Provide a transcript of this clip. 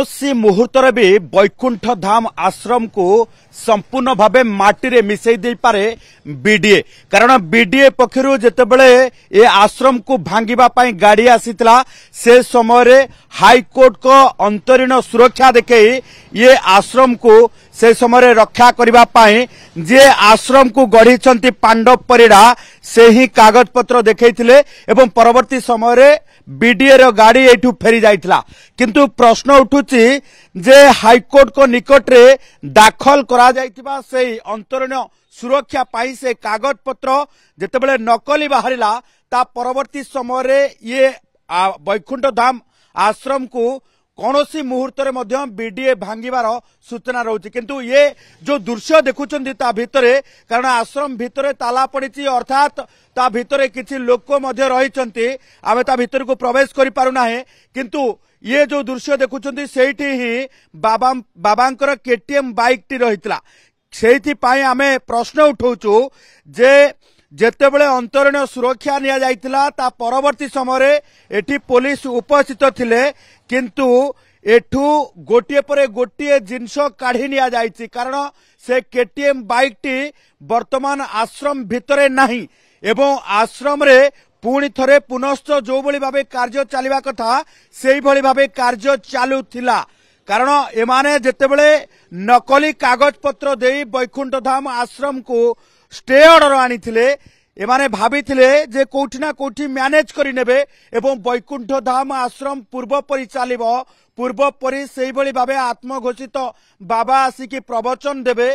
कौनसी मुहूर्त भी वैकुंठ धाम आश्रम को संपूर्ण भावे माटी मिसई दे पारे बीडीए कारण बीडीए पक्षरु जेतेबेले ए आश्रम को भांगिबा पई गाड़ी आसीतला से समय रे हाईकोर्ट को अंतरीण सुरक्षा देखे ये आश्रम को से समय रक्षा करबा पई जे आश्रम को गढ़ी पांडव परिड़ा से ही कागज पत्र देखैथिले एवं परवर्ती समय रे बीडीए रो गाड़ी एठू फेरी जाइथिला किंतु प्रश्न उठुची जे हाईकोर्ट को निकट रे दाखल करा जाइथिबा सेही अंतरीण सुरक्षा पाई से कागज पत्र जेतेबेले नकली बाहरिला ता परवर्ती समय रे ये वैकुंठ धाम आश्रम को कौनसी मुहूर्त रे मध्य बीडीए भांगिबार सूचना रहउची किंतु ये जो दृश्य देखुचंदी ता भितरे कारण आश्रम भितरे ताला पड़िची अर्थात ता भितरे किछि लोक मध्य रहिचंती आमे ता भितर को प्रवेश करि पारु नाही किंतु ये जो दृश्य देखुचंदी सेठी ही बाबांकर केटीएम बाइक टी रहितला सेठी पाई आमे प्रश्न उठौचु जे जेतेबेले अंतरीण सुरक्षा निया जाइतिला ता परवर्ती समय एठी पुलिस उपस्थित थिले किंतु एठू गोटिए परे गोटिए जिनस काढ़ी निया जाइछि कारण से केटीएम बाइक टी वर्तमान आश्रम भितरे नाही एवं आश्रम रे पुणी थरे पुनश्च जो भली भाबे कार्य चलिबा कथा सेही भली भाबे कार्य चालुथिला कारण एमाने जेतेबेले नकली कागज पत्र देई वैकुंठ धाम आश्रम को स्टे ऑर्डर आनीथिले एमाने भाबिथिले जे कोठी ना कोठी मैनेज करि नेबे एवं वैकुंठ धाम आश्रम पूर्व परि चालिबो पूर्व परि सेही भली भाबे आत्मघोषित बाबा आसिकी प्रवचन देबे।